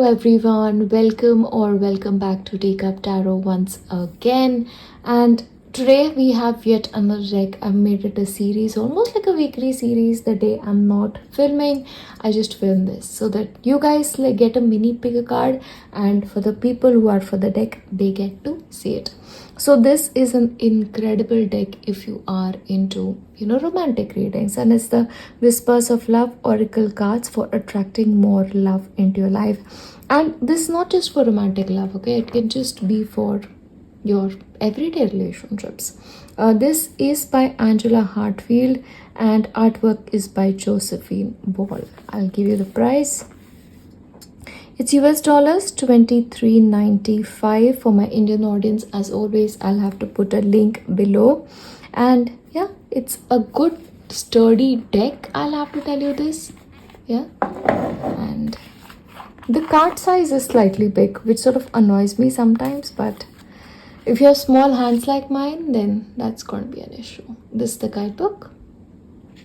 everyone, welcome back to Teacup Tarot once again. And today we have yet another deck. I've made it a series, almost like a weekly series. The day I'm not filming, I just film this so that you guys get a mini pick a card, and for the people who are for the deck, they get to see it. So this is an incredible deck if you are into romantic readings, and it's the Whispers of Love Oracle cards for attracting more love into your life. And this is not just for romantic love, okay? It can just be for your everyday relationships. This is by Angela Hartfield and artwork is by Josephine Ball. I'll give you the price. It's US dollars $23.95 for my Indian audience. As always, I'll have to put a link below. And yeah, it's a good sturdy deck, I'll have to tell you this. Yeah, and the card size is slightly big, which sort of annoys me sometimes, but if you have small hands like mine, then that's going to be an issue. This is the guidebook.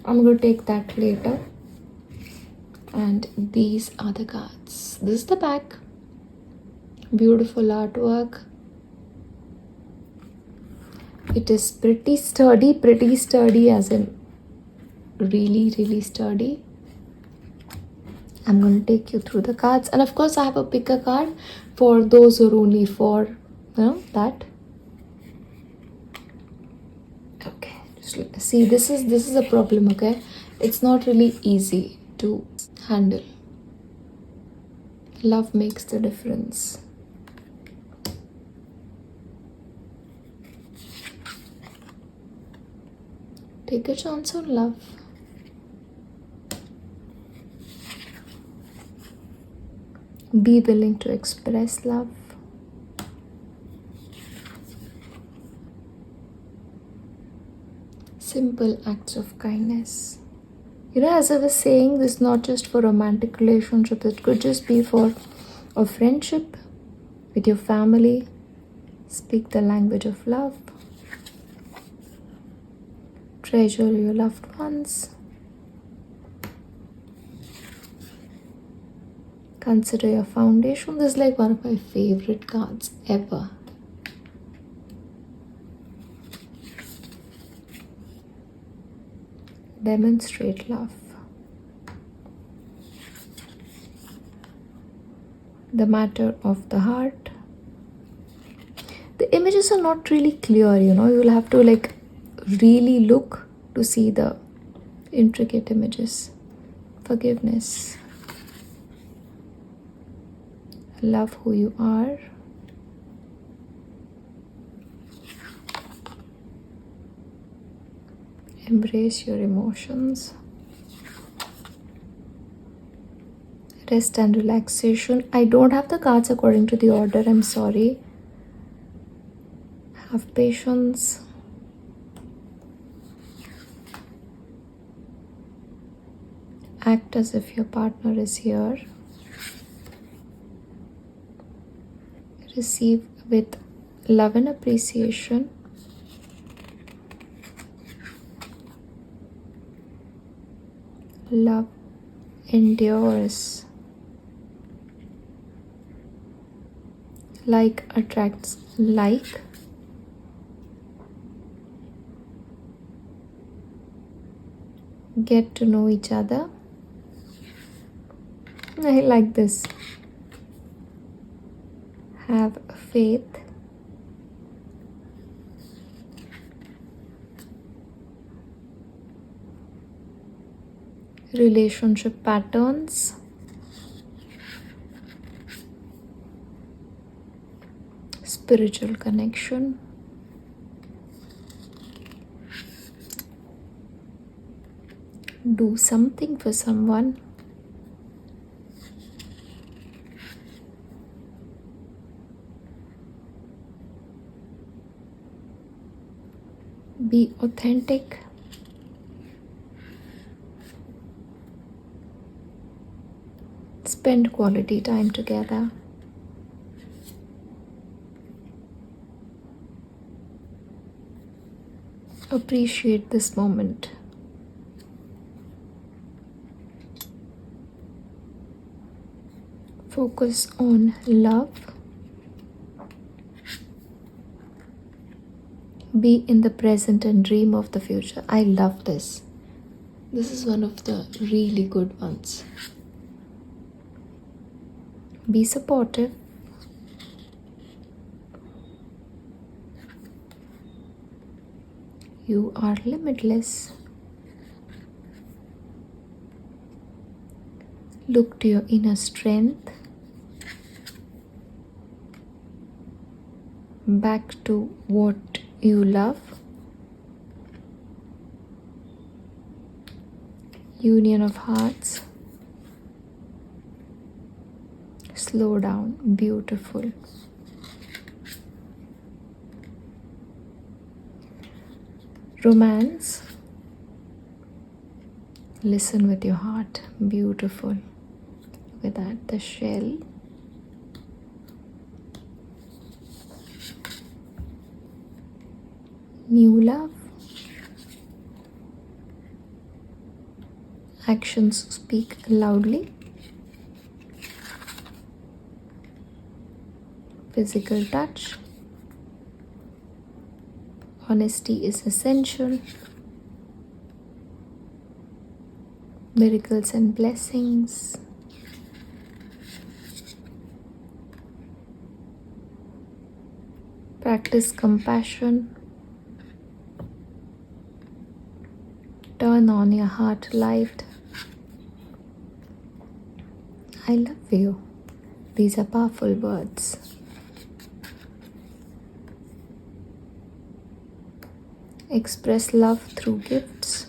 I'm going to take that later. And these are the cards. This is the back. Beautiful artwork. It is pretty sturdy as in really sturdy. I'm going to take you through the cards, and of course I have a picker card for those who are only for that. Okay, just see, this is a problem, okay? It's not really easy to handle. Love makes the difference. Take a chance on love. Be willing to express love. Simple acts of kindness. As I was saying, this is not just for romantic relationships. It could just be for a friendship with your family. Speak the language of love. Treasure your loved ones. Consider your foundation. This is like one of my favorite cards ever. Demonstrate love. The matter of the heart. The images are not really clear, you'll have to really look to see the intricate images. Forgiveness. Love who you are. Embrace your emotions. Rest and relaxation. I don't have the cards according to the order. I'm sorry. Have patience. Act as if your partner is here. Receive with love and appreciation. Love endures. Like attracts like. Get to know each other. I like this. Have faith. Relationship patterns. Spiritual connection. Do something for someone. Be authentic. Spend quality time together. Appreciate this moment. Focus on love. Be in the present and dream of the future. I love this. This is one of the really good ones. Be supportive. You are limitless. Look to your inner strength. Back to what you love. Union of hearts. Slow down. Beautiful. Romance. Listen with your heart. Beautiful. Look at that. The shell. New love. Actions speak loudly. Physical touch. Honesty is essential. Miracles and blessings. Practice compassion. Turn on your heart light. I love you. These are powerful words. Express love through gifts.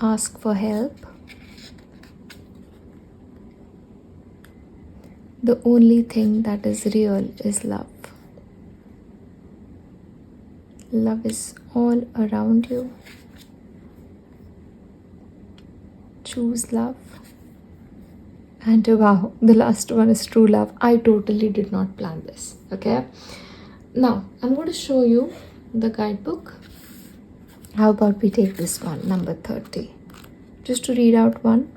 Ask for help. The only thing that is real is love. Love is all around you. Choose love. And wow, the last one is true love. I totally did not plan this. Okay. Now, I'm going to show you the guidebook. How about we take this one, number 30. Just to read out one.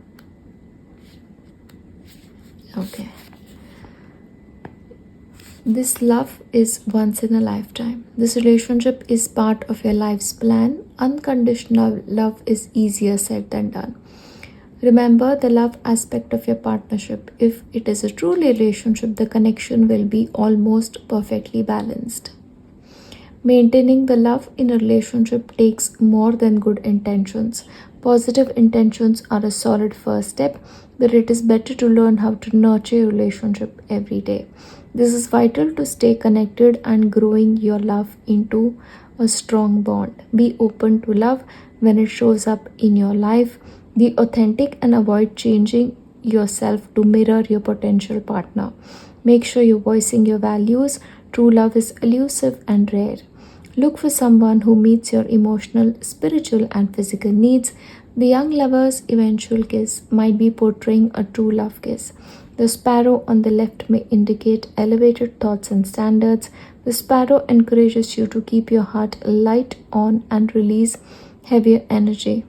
Okay. This love is once in a lifetime. This relationship is part of your life's plan. Unconditional love is easier said than done. Remember the love aspect of your partnership. If it is a true relationship, the connection will be almost perfectly balanced. Maintaining the love in a relationship takes more than good intentions. Positive intentions are a solid first step, but it is better to learn how to nurture your relationship every day. This is vital to stay connected and growing your love into a strong bond. Be open to love when it shows up in your life. Be authentic and avoid changing yourself to mirror your potential partner. Make sure you're voicing your values. True love is elusive and rare. Look for someone who meets your emotional, spiritual, and physical needs. The young lover's eventual kiss might be portraying a true love kiss. The sparrow on the left may indicate elevated thoughts and standards. The sparrow encourages you to keep your heart light on and release heavier energy.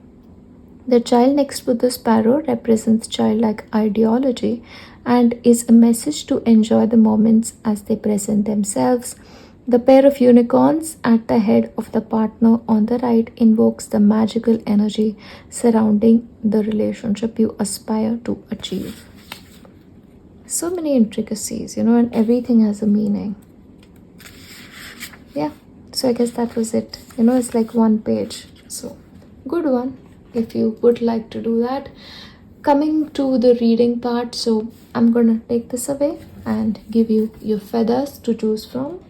The child next to the sparrow represents childlike ideology and is a message to enjoy the moments as they present themselves. The pair of unicorns at the head of the partner on the right invokes the magical energy surrounding the relationship you aspire to achieve. So many intricacies, and everything has a meaning. Yeah, so I guess that was it. It's like one page. So, good one if you would like to do that. Coming to the reading part, so I'm gonna take this away and give you your feathers to choose from.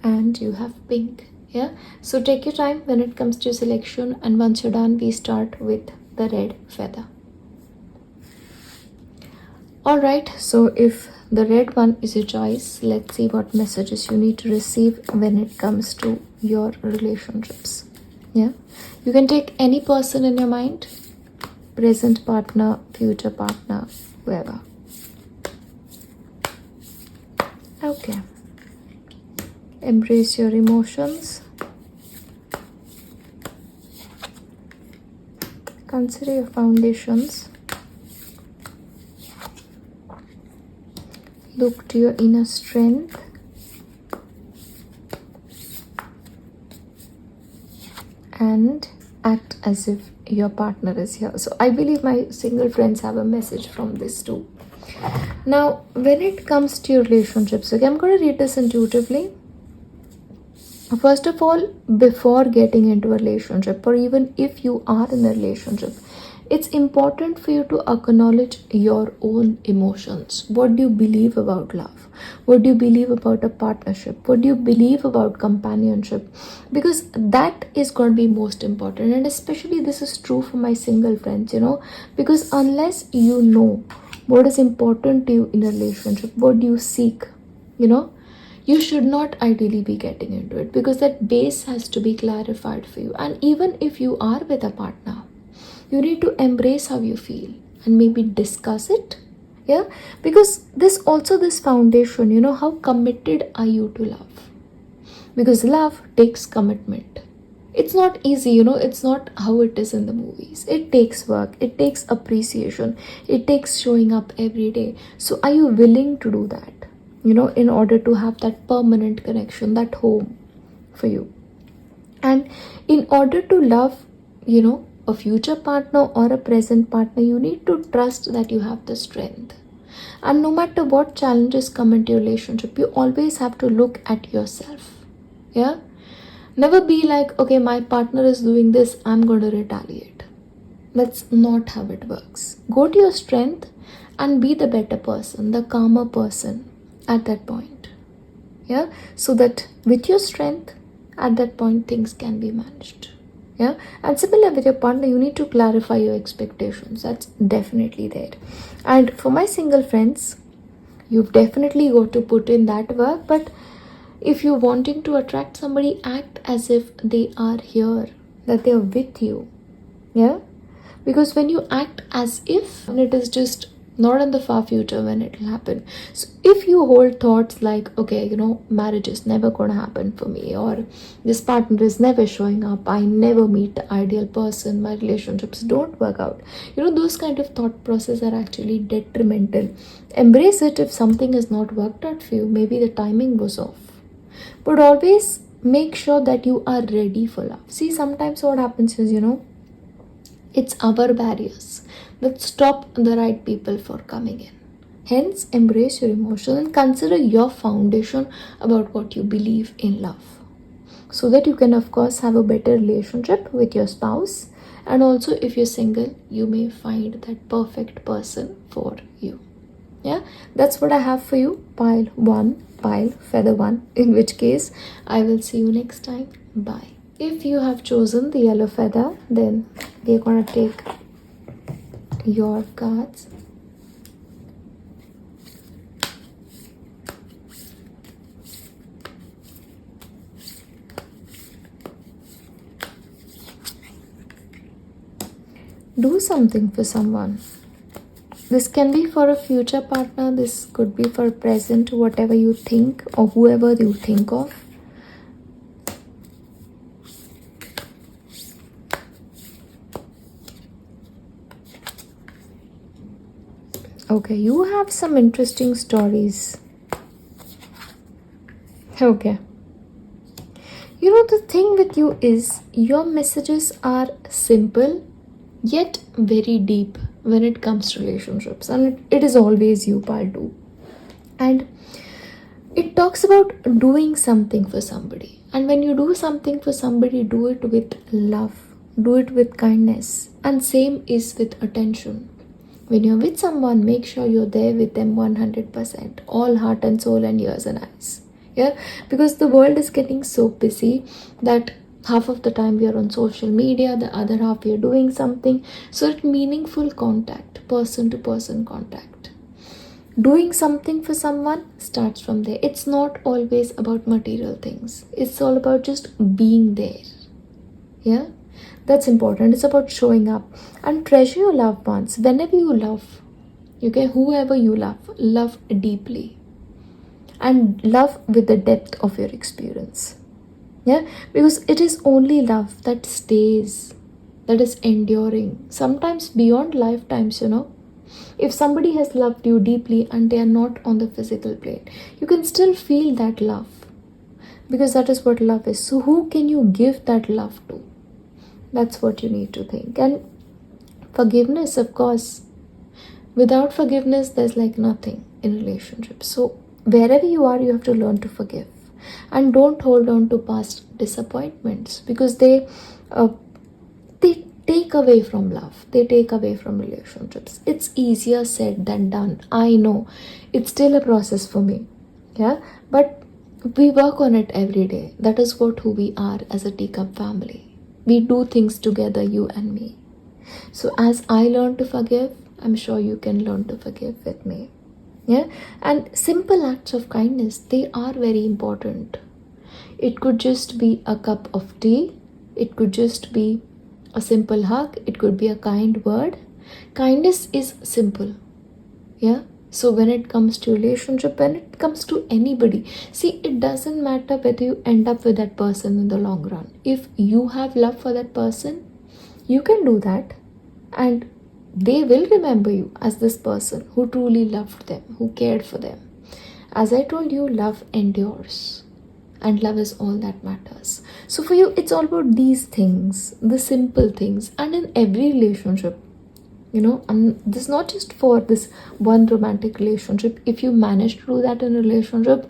And you have pink. Yeah, so take your time when it comes to selection, and once you're done, we start with the red feather. Alright, so if the red one is your choice, let's see what messages you need to receive when it comes to your relationships. Yeah, you can take any person in your mind, present partner, future partner, whoever. Okay. Embrace your emotions. Consider your foundations. Look to your inner strength. And act as if your partner is here. So I believe my single friends have a message from this too. Now, when it comes to your relationships, okay, I'm going to read this intuitively. First of all, before getting into a relationship, or even if you are in a relationship, it's important for you to acknowledge your own emotions. What do you believe about love? What do you believe about a partnership? What do you believe about companionship? Because that is going to be most important. And especially this is true for my single friends, because unless you know what is important to you in a relationship, what do you seek, you should not ideally be getting into it, because that base has to be clarified for you. And even if you are with a partner, you need to embrace how you feel and maybe discuss it. Yeah, because this foundation, how committed are you to love? Because love takes commitment. It's not easy, it's not how it is in the movies. It takes work, it takes appreciation, it takes showing up every day. So are you willing to do that, in order to have that permanent connection, that home for you? And in order to love, a future partner or a present partner, you need to trust that you have the strength. And no matter what challenges come into your relationship, you always have to look at yourself. Yeah, never be like, okay, my partner is doing this, I'm going to retaliate. That's not how it works. Go to your strength and be the better person, the calmer person at that point. Yeah, so that with your strength at that point, things can be managed. Yeah, and similar with your partner, you need to clarify your expectations. That's definitely there. And for my single friends, you've definitely got to put in that work. But if you're wanting to attract somebody, act as if they are here, that they are with you. Yeah, because when you act as if, and it is just not in the far future when it will happen. So if you hold thoughts like, okay, marriage is never going to happen for me, or this partner is never showing up, I never meet the ideal person, my relationships don't work out, those kind of thought process are actually detrimental. Embrace it if something has not worked out for you. Maybe the timing was off, but always make sure that you are ready for love. See, sometimes what happens is, it's our barriers that stop the right people for coming in. Hence, embrace your emotions and consider your foundation about what you believe in love, so that you can, of course, have a better relationship with your spouse. And also, if you're single, you may find that perfect person for you. Yeah, that's what I have for you. Pile 1, pile feather 1, in which case I will see you next time. Bye. If you have chosen the yellow feather, then we're gonna take your cards. Do something for someone. This can be for a future partner, this could be for present, whatever you think or whoever you think of. Okay, you have some interesting stories. Okay. The thing with you is your messages are simple yet very deep when it comes to relationships. And it is always you, pile 2. And it talks about doing something for somebody. And when you do something for somebody, do it with love. Do it with kindness. And same is with attention. When you're with someone, make sure you're there with them 100%, all heart and soul and ears and eyes. Yeah, because the world is getting so busy that half of the time we are on social media, the other half we are doing something. So it's meaningful contact, person to person contact. Doing something for someone starts from there. It's not always about material things. It's all about just being there. Yeah. That's important. It's about showing up and treasure your loved ones. Whenever you love, okay, whoever you love deeply. and love with the depth of your experience. Yeah, because it is only love that stays, that is enduring, sometimes beyond lifetimes, If somebody has loved you deeply and they are not on the physical plane, you can still feel that love, because that is what love is. So who can you give that love to? That's what you need to think. And forgiveness, of course. Without forgiveness, there's like nothing in relationships. So wherever you are, you have to learn to forgive. And don't hold on to past disappointments, because they take away from love. They take away from relationships. It's easier said than done. I know. It's still a process for me. Yeah. But we work on it every day. That is who we are as a Teacup family. We do things together, you and me. So as I learn to forgive, I'm sure you can learn to forgive with me. Yeah. And simple acts of kindness, they are very important. It could just be a cup of tea. It could just be a simple hug. It could be a kind word. Kindness is simple. Yeah. So when it comes to relationship, when it comes to anybody, see, it doesn't matter whether you end up with that person in the long run. If you have love for that person, you can do that, and they will remember you as this person who truly loved them, who cared for them. As I told you, love endures, and love is all that matters. So for you, it's all about these things, the simple things. And in every relationship, and this is not just for this one romantic relationship. If you manage to do that in a relationship,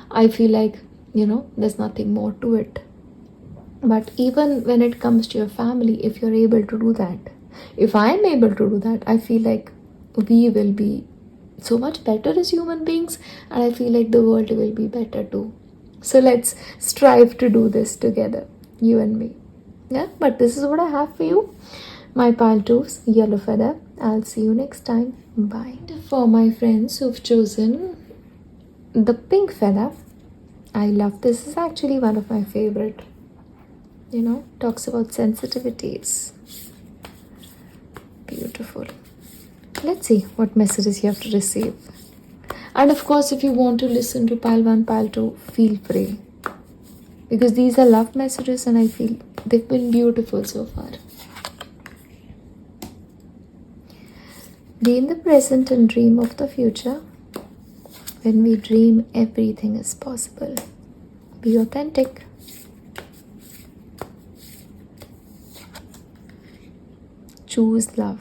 I feel like, there's nothing more to it. But even when it comes to your family, if you're able to do that, if I'm able to do that, I feel like we will be so much better as human beings, and I feel like the world will be better too. So let's strive to do this together, you and me. Yeah, but this is what I have for you. My pile two's yellow feather. I'll see you next time. Bye. For my friends who've chosen the pink feather, I love this. This is actually one of my favorite. Talks about sensitivities. Beautiful. Let's see what messages you have to receive. And of course, if you want to listen to pile 1, pile 2, feel free. Because these are love messages and I feel they've been beautiful so far. Be in the present and dream of the future. When we dream, everything is possible. Be authentic. Choose love.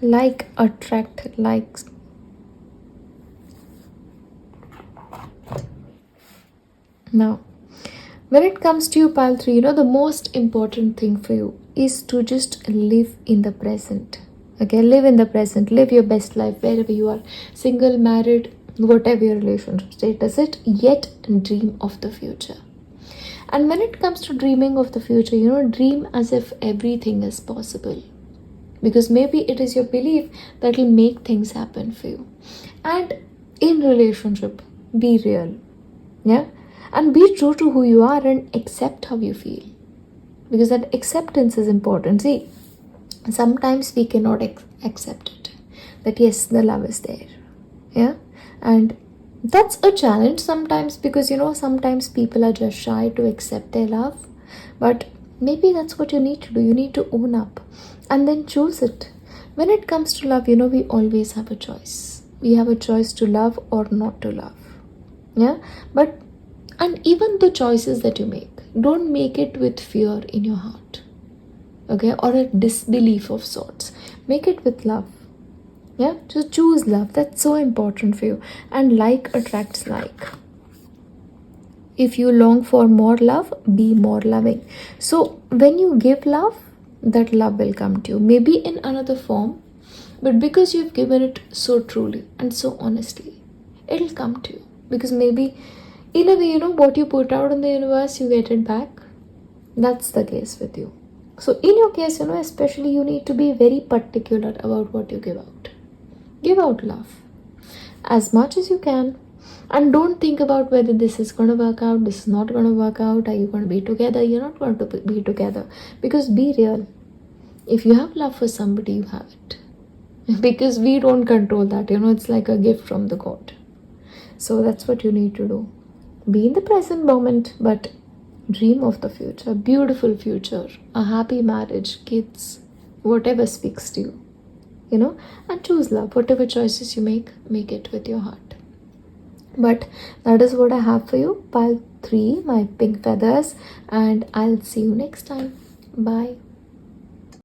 Like attract likes. Now, when it comes to you, pile 3, the most important thing for you is to just live in the present. Okay, live in the present. Live your best life wherever you are. Single, married, whatever your relationship status is, yet dream of the future. And when it comes to dreaming of the future, dream as if everything is possible. Because maybe it is your belief that will make things happen for you. And in relationship, be real. Yeah? And be true to who you are and accept how you feel. Because that acceptance is important. See, sometimes we cannot accept it. That yes, the love is there. Yeah? And that's a challenge sometimes because, sometimes people are just shy to accept their love. But maybe that's what you need to do. You need to own up and then choose it. When it comes to love, we always have a choice. We have a choice to love or not to love. Yeah? And even the choices that you make, don't make it with fear in your heart. Okay? Or a disbelief of sorts. Make it with love. Yeah? Just choose love. That's so important for you. And like attracts like. If you long for more love, be more loving. So when you give love, that love will come to you. Maybe in another form, but because you've given it so truly and so honestly, it'll come to you. Because maybe in a way, what you put out in the universe, you get it back. That's the case with you. So in your case, especially you need to be very particular about what you give out. Give out love as much as you can. And don't think about whether this is going to work out, this is not going to work out, are you going to be together, you're not going to be together. Because be real. If you have love for somebody, you have it. because we don't control that, it's like a gift from the God. So that's what you need to do. Be in the present moment, but dream of the future, beautiful future, a happy marriage, kids, whatever speaks to you, and choose love. Whatever choices you make it with your heart. But that is what I have for you. Pile 3, my pink feathers, and I'll see you next time. Bye.